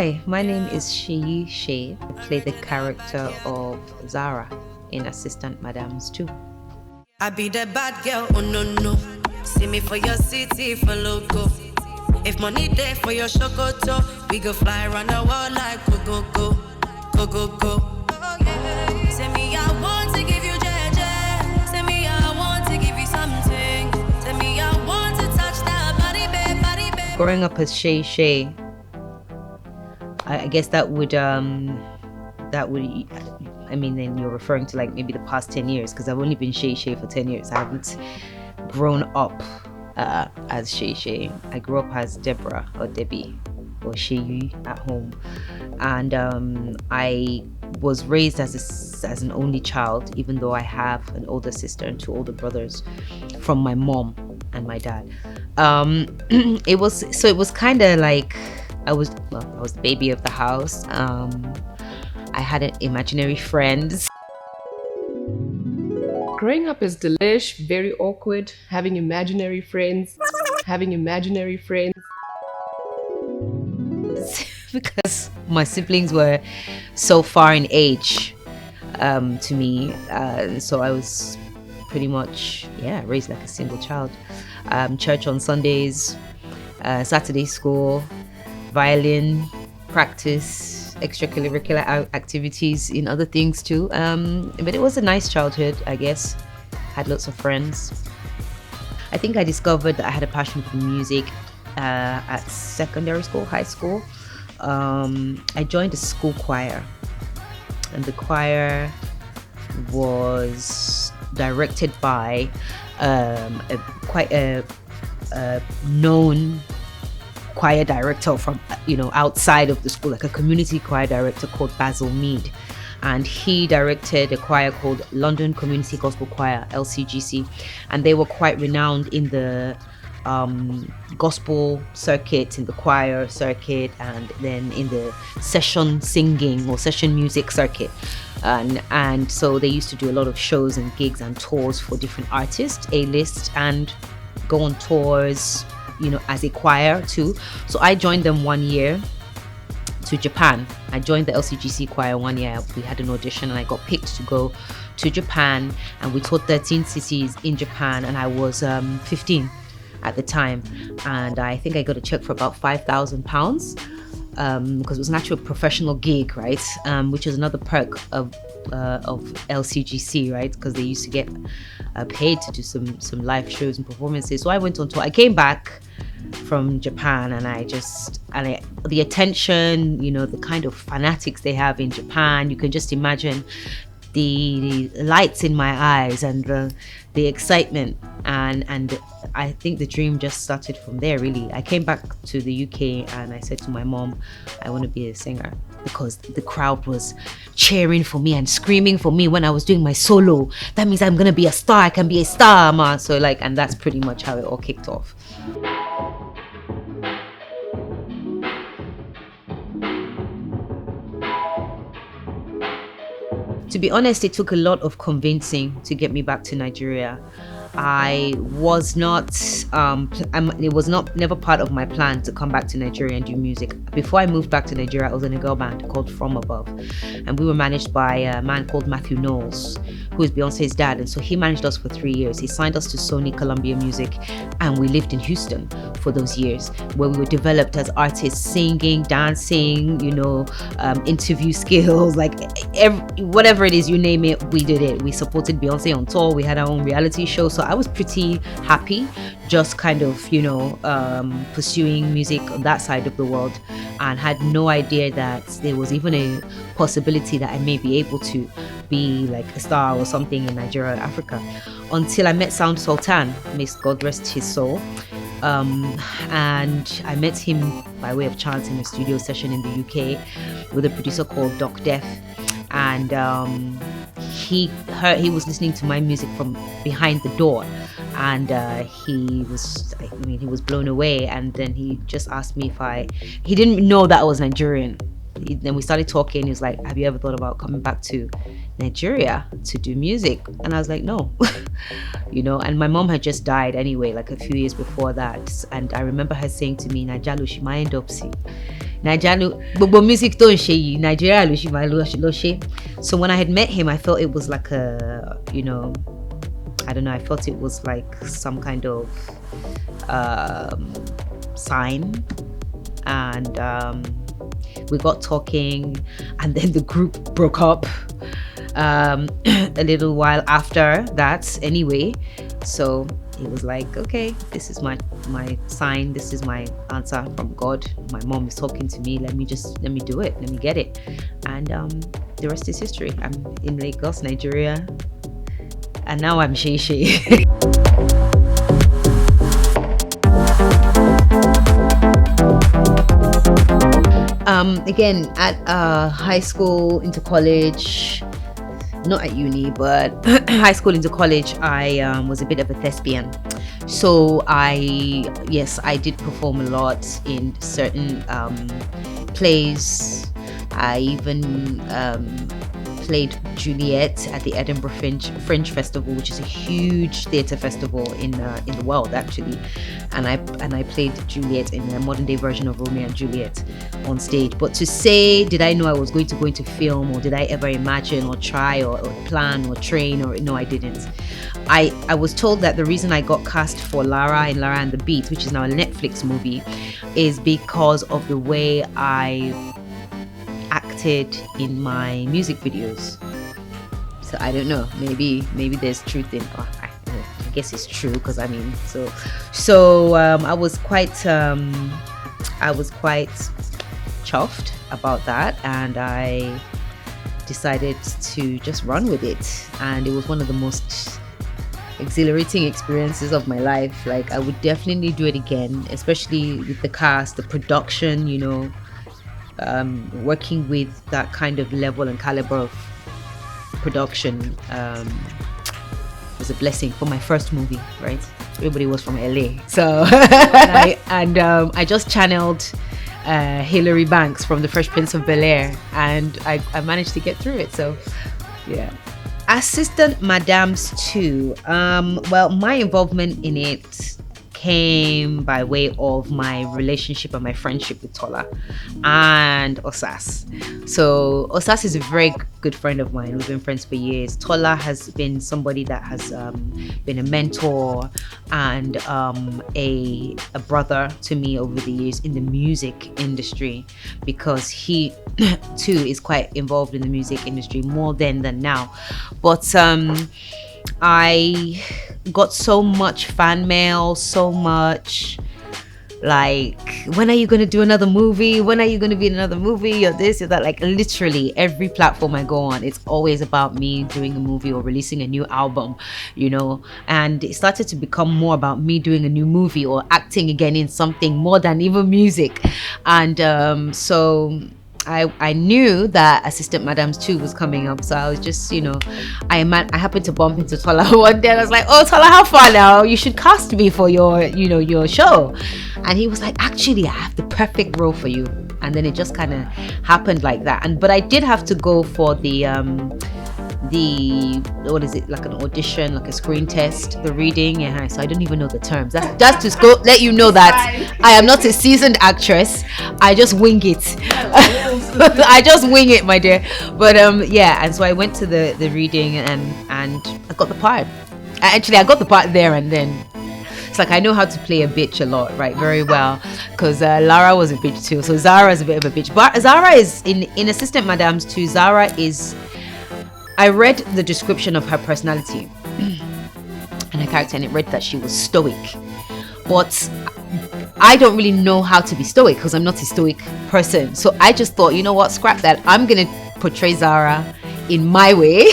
Hi, my name is Seyi Shay. I play the character of Zara in Assistant Madams 2. I be the bad girl, oh no no. See me for your city, for loco. If money there for your shokoto, we go fly around the world like go go go, go go go. Say me I want to give you JJ. Say me I want to give you something. Say me I want to touch that body, babe. Growing up as Seyi Shay, I guess that would I mean, then you're referring to like maybe the past 10 years, because I've only been Seyi Shay for 10 years. I haven't grown up as Seyi Shay. I grew up as Deborah or Debbie or Seyi at home, and I was raised as an only child, even though I have an older sister and 2 older brothers from my mom and my dad. It was kind of like I was the baby of the house. I had an imaginary friends. Growing up is delish, very awkward, having imaginary friends. Because my siblings were so far in age to me. So I was pretty much, raised like a single child. Church on Sundays, Saturday school, violin practice, extracurricular activities in other things too. But it was a nice childhood, I guess. Had lots of friends. I think I discovered that I had a passion for music at secondary school, high school. I joined a school choir, and the choir was directed by quite a known choir director from outside of the school, like a community choir director called Basil Mead, and he directed a choir called London Community Gospel Choir, LCGC, and they were quite renowned in the gospel circuit, in the choir circuit, and then in the session singing or session music circuit, and so they used to do a lot of shows and gigs and tours for different artists, A-list, and go on tours as a choir too. So I joined them 1 year to Japan. I joined the LCGC choir 1 year. We had an audition and I got picked to go to Japan, and we toured 13 cities in Japan, and I was 15 at the time, and I think I got a check for about £5,000 because it was an actual professional gig, right? Which is another perk of LCGC, right? Because they used to get paid to do some live shows and performances. So I went on tour. I came back from Japan, and the attention, the kind of fanatics they have in Japan, you can just imagine the lights in my eyes and the excitement, and I think the dream just started from there, really. I came back to the UK and I said to my mom, I want to be a singer, because the crowd was cheering for me and screaming for me when I was doing my solo. That means I'm gonna be a star. I can be a star, ma. So and that's pretty much how it all kicked off. To be honest, it took a lot of convincing to get me back to Nigeria. I was not, it was never part of my plan to come back to Nigeria and do music. Before I moved back to Nigeria, I was in a girl band called From Above, and we were managed by a man called Matthew Knowles, who is Beyonce's dad, and so he managed us for 3 years. He signed us to Sony Columbia Music, and we lived in Houston for those years, where we were developed as artists, singing, dancing, interview skills, whatever it is, you name it, we did it. We supported Beyonce on tour. We had our own reality show. So I was pretty happy, just kind of, pursuing music on that side of the world, and had no idea that there was even a possibility that I may be able to be like a star or something in Nigeria or Africa, until I met Sound Sultan, may God rest his soul. And I met him by way of chance in a studio session in the UK with a producer called Doc Def, and he was listening to my music from behind the door, and he was blown away. And then he just asked me he didn't know that I was Nigerian. Then we started talking. He was like, have you ever thought about coming back to Nigeria to do music? And I was like, no. And my mom had just died anyway, like a few years before that. And I remember her saying to me, Najalo, she might end up see. Nigerian, but music don't ṣe Nigeria ló ṣe. So when I had met him, I felt it was like a, you know, I don't know, I felt it was like some kind of sign. And we got talking, and then the group broke up a little while after that anyway. So it was like, okay, this is my sign, this is my answer from God. My mom is talking to me, let me do it, let me get it. And the rest is history. I'm in Lagos, Nigeria, and now I'm Seyi Shay. Again, at high school into college, not at uni, but high school into college, I was a bit of a thespian. So I did perform a lot in certain plays. I even played Juliet at the Edinburgh Fringe Festival, which is a huge theatre festival in the world actually. And I played Juliet in a modern day version of Romeo and Juliet on stage. But to say, did I know I was going to go into film, or did I ever imagine or try or plan or train, or no, I didn't. I was told that the reason I got cast for Lara in Lara and the Beat, which is now a Netflix movie, is because of the way I acted in my music videos. So I don't know, maybe there's truth in I guess it's true, because I mean, so I was quite chuffed about that, and I decided to just run with it. And it was one of the most exhilarating experiences of my life. Like, I would definitely do it again, especially with the cast, the production, you know. Working with that kind of level and caliber of production was a blessing for my first movie, right? Everybody was from LA, so I just channeled Hilary Banks from The Fresh Prince of Bel-Air, and I managed to get through it. So yeah. Assistant Madams 2. Well, my involvement in it came by way of my relationship and my friendship with Tola and Osas. So Osas is a very good friend of mine. We've been friends for years. Tola has been somebody that has been a mentor and a brother to me over the years in the music industry, because he too is quite involved in the music industry more then than now. But I got so much fan mail, so much like, when are you going to do another movie? When are you going to be in another movie? Or this or that. Like, literally every platform I go on, it's always about me doing a movie or releasing a new album, you know. And it started to become more about me doing a new movie or acting again in something more than even music. And so I knew that Assistant Madams 2 was coming up, so I was just, you know, I happened to bump into Tola one day, and I was like, "Oh, Tola, how far now? You should cast me for your, you know, your show." And he was like, "Actually, I have the perfect role for you." And then it just kind of happened like that. But I did have to go for the what is it, like an audition, like a screen test, the reading. Yeah, so I don't even know the terms. That's to go let you know that I am not a seasoned actress. I just wing it. I just wing it, my dear. But yeah, and so I went to the reading and I got the part. I got the part there and then. It's like, I know how to play a bitch a lot, right? Very well, because Lara was a bitch too. So Zara is a bit of a bitch. But Zara is in Assistant Madams 2. Zara is. I read the description of her personality and her character, and it read that she was stoic. But I don't really know how to be stoic because I'm not a stoic person. So I just thought, you know what, scrap that. I'm going to portray Zara in my way.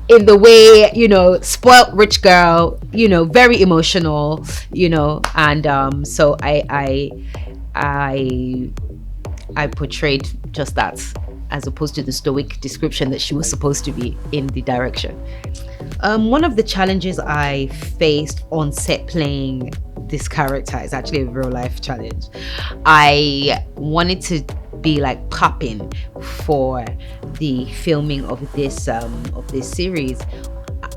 In the way, you know, spoiled rich girl, you know, very emotional, you know. And so I portrayed just that, as opposed to the stoic description that she was supposed to be in the direction. One of the challenges I faced on set playing this character is actually a real life challenge. I wanted to be like popping for the filming of this series.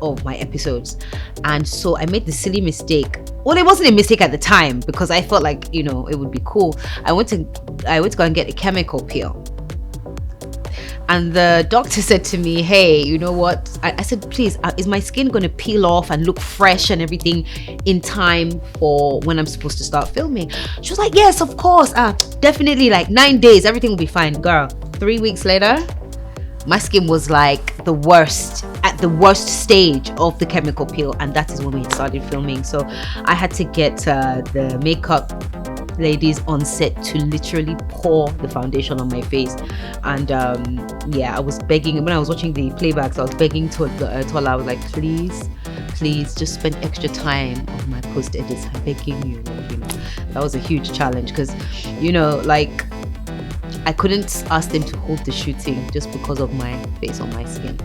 of my episodes. And so I made the silly mistake. Well, it wasn't a mistake at the time because I felt like, you know, it would be cool. I went to go and get a chemical peel. And the doctor said to me, hey, you know what? I said, please, is my skin going to peel off and look fresh and everything in time for when I'm supposed to start filming? She was like, yes, of course. Definitely, like 9 days, everything will be fine. Girl, 3 weeks later, my skin was like at the worst stage of the chemical peel. And that is when we started filming. So I had to get the makeup ladies on set to literally pour the foundation on my face. And yeah, I was begging when I was watching the playbacks. I was begging Tola. I was like, please just spend extra time on my post edits. I'm begging you. You know, that was a huge challenge because, you know, like I couldn't ask them to hold the shooting just because of my face on my skin.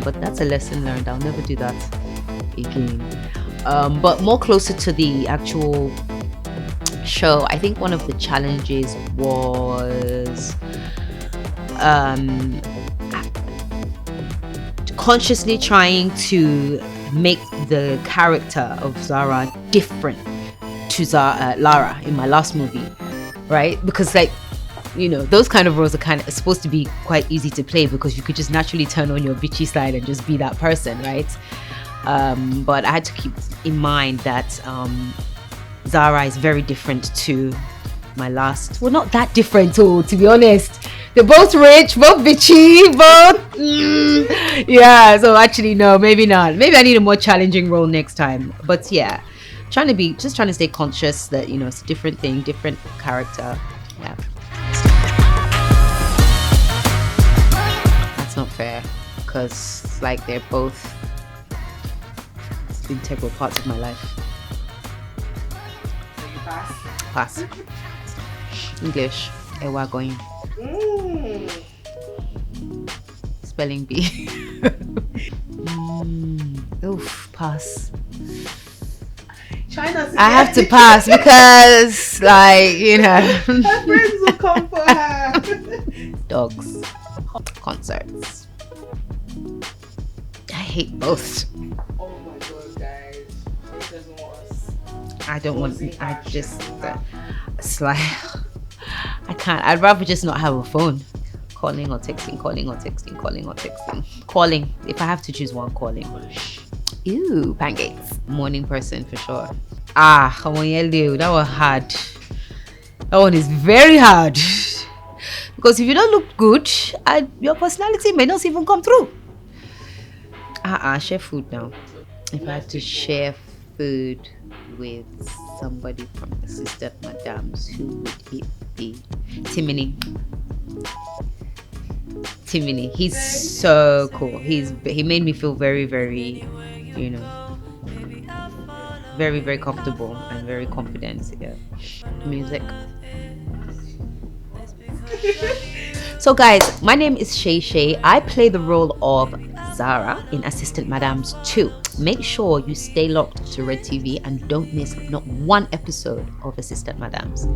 But that's a lesson learned. I'll never do that again. But more closer to the actual show, I think one of the challenges was consciously trying to make the character of Zara different to Lara in my last movie, right? Because, like, you know, those kind of roles are supposed to be quite easy to play because you could just naturally turn on your bitchy side and just be that person, right? But I had to keep in mind that Zara is very different to my last. Well, not that different, to be honest. They're both rich, both bitchy, both. Yeah, so actually, no, maybe not. Maybe I need a more challenging role next time. But yeah, trying to stay conscious that, you know, it's a different thing, different character. Yeah. That's not fair because, like, they're both integral parts of my life. Pass. English. Ewa going. Spelling bee. Oof. Pass. I have to pass because, like, you know. Her friends will come for her. Dogs. Concerts. I hate both. Oh my god, guys. Who doesn't want us? I don't want. I just. It's like I can't. I'd rather just not have a phone. Calling or texting. Calling. If I have to choose one, calling. Ew, pancakes. Morning person for sure. That was hard. That one is very hard. Because if you don't look good, your personality may not even come through. Share food now. If I have to share food with somebody from Assistant Madams, who would it be? Timini. He's so cool. He made me feel very, very, you know, very, very comfortable and very confident. Yeah. Music. So guys, my name is Seyi Shay. I play the role of Zara in Assistant Madams 2. Make sure you stay locked to REDTV and don't miss not one episode of Assistant Madams.